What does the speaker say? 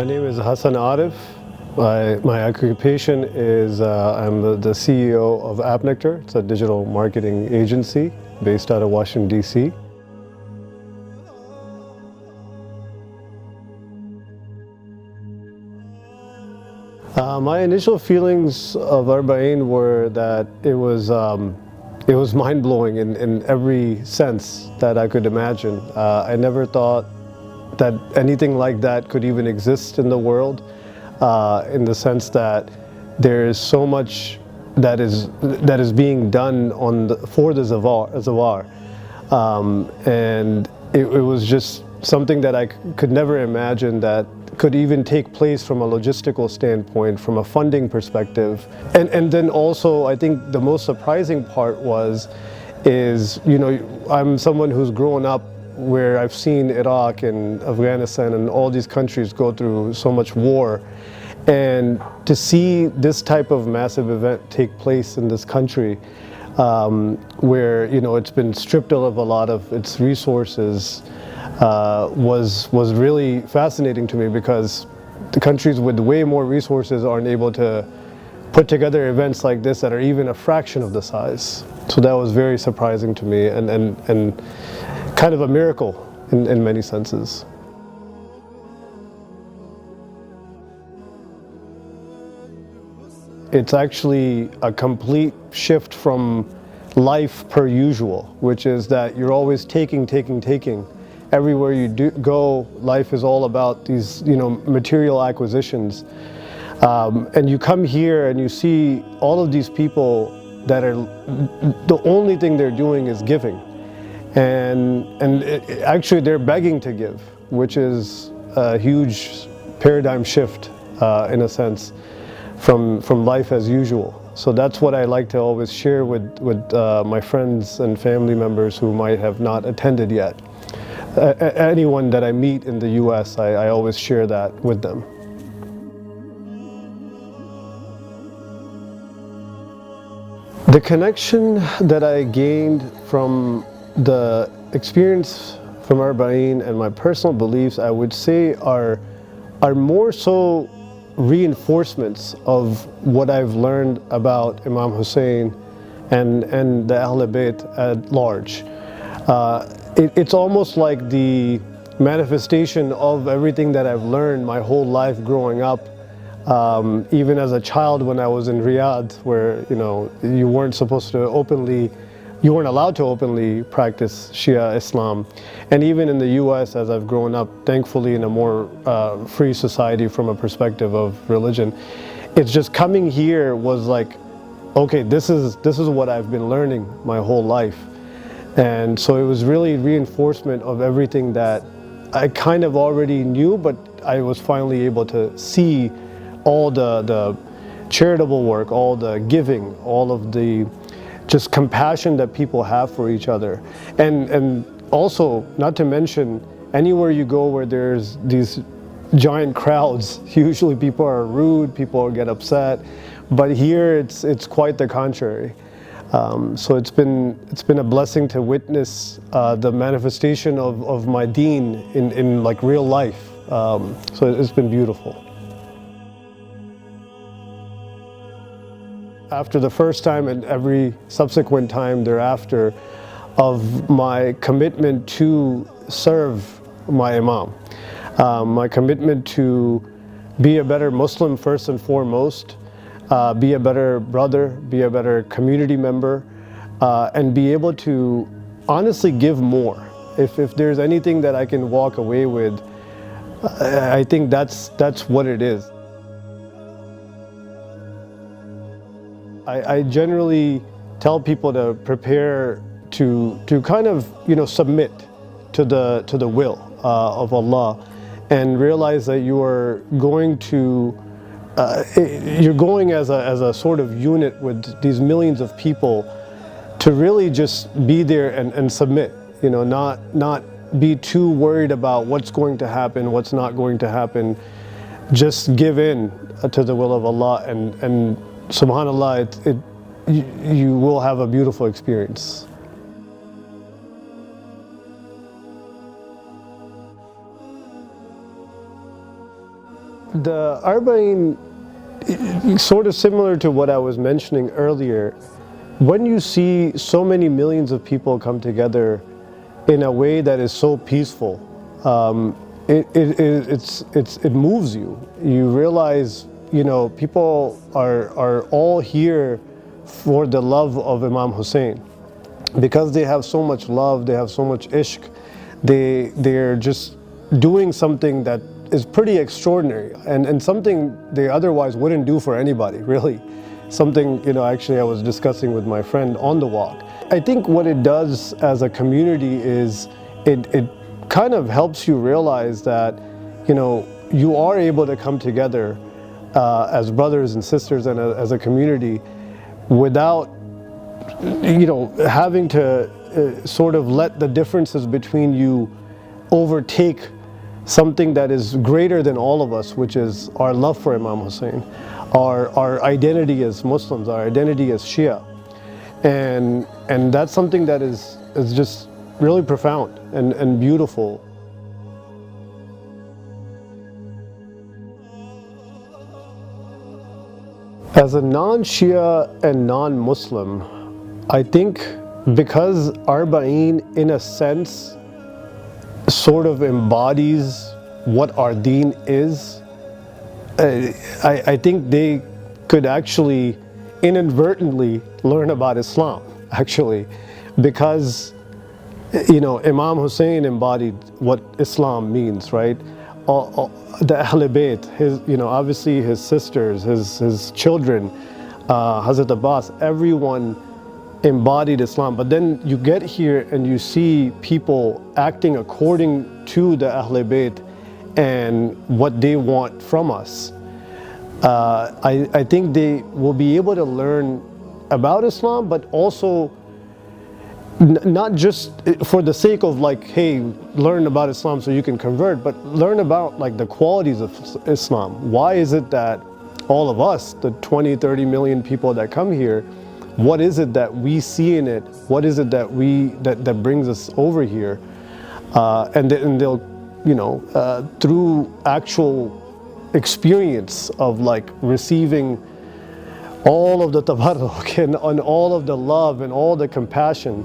My name is Hassan Arif. My occupation is I'm the CEO of AppNectar. It's a digital marketing agency based out of Washington, D.C. My initial feelings of Arba'in were that it was mind-blowing in every sense that I could imagine. I never thought that anything like that could even exist in the world, in the sense that there is so much that is being done for the zawar, and it was just something that I could never imagine that could even take place from a logistical standpoint, from a funding perspective. And then also, I think the most surprising part is, I'm someone who's grown up where I've seen Iraq and Afghanistan and all these countries go through so much war. And to see this type of massive event take place in this country, where, it's been stripped of a lot of its resources, was really fascinating to me, because the countries with way more resources aren't able to put together events like this that are even a fraction of the size. So that was very surprising to me, and kind of a miracle in many senses. It's actually a complete shift from life per usual, which is that you're always taking. Everywhere you go, life is all about these, material acquisitions. And you come here and you see all of these people that are, the only thing they're doing is giving. And actually they're begging to give, which is a huge paradigm shift, in a sense, from life as usual. So that's what I like to always share with my friends and family members who might have not attended yet. Anyone that I meet in the US, I always share that with them. The connection that I gained from the experience from Arba'in and my personal beliefs, I would say, are more so reinforcements of what I've learned about Imam Hüseyin and the Ahl Bayt at large. It's almost like the manifestation of everything that I've learned my whole life growing up, even as a child when I was in Riyadh, where you weren't allowed to openly practice Shia Islam, and even in the U.S. as I've grown up, thankfully in a more free society from a perspective of religion. It's just coming here was like, okay, this is what I've been learning my whole life. And so it was really reinforcement of everything that I kind of already knew, but I was finally able to see all the charitable work, all the giving, all of the just compassion that people have for each other. And also, not to mention, anywhere you go where there's these giant crowds, usually people are rude, people get upset, but here it's quite the contrary. So it's been a blessing to witness the manifestation of my deen in like real life. So it's been beautiful. After the first time and every subsequent time thereafter, of my commitment to serve my Imam, my commitment to be a better Muslim first and foremost, be a better brother, be a better community member, and be able to honestly give more. If there's anything that I can walk away with, I think that's what it is. I generally tell people to prepare to kind of submit to the will of Allah, and realize that you are going to you're going as a sort of unit with these millions of people, to really just be there and submit, not be too worried about what's going to happen, what's not going to happen. Just give in to the will of Allah, and subhanAllah, you will have a beautiful experience. the Arba'in, sort of similar to what I was mentioning earlier, when you see so many millions of people come together in a way that is so peaceful, it moves you. You realize, people are all here for the love of Imam Hussein. Because they have so much love, they have so much ishq, they're just doing something that is pretty extraordinary and something they otherwise wouldn't do for anybody, really. Something, actually I was discussing with my friend on the walk. I think what it does as a community is it kind of helps you realize that, you are able to come together as brothers and sisters and as a community without, having to sort of let the differences between you overtake something that is greater than all of us, which is our love for Imam Hussein, our identity as Muslims, our identity as Shia. And that's something that is just really profound and beautiful. As a non-Shia and non-Muslim, I think because Arba'in, in a sense, sort of embodies what our deen is, I think they could actually inadvertently learn about Islam, actually, because, Imam Hussein embodied what Islam means, right? The Ahl Bayt, obviously his sisters, his children, Hazrat Abbas, everyone embodied Islam. But then you get here and you see people acting according to the Ahl Bayt and what they want from us. I think they will be able to learn about Islam, but also not just for the sake of hey, learn about Islam so you can convert, but learn about the qualities of Islam. Why is it that all of us, the 20-30 million people that come here, what is it that we see in it? What is it that that brings us over here? And they'll, through actual experience of receiving all of the tabarruk and all of the love and all the compassion,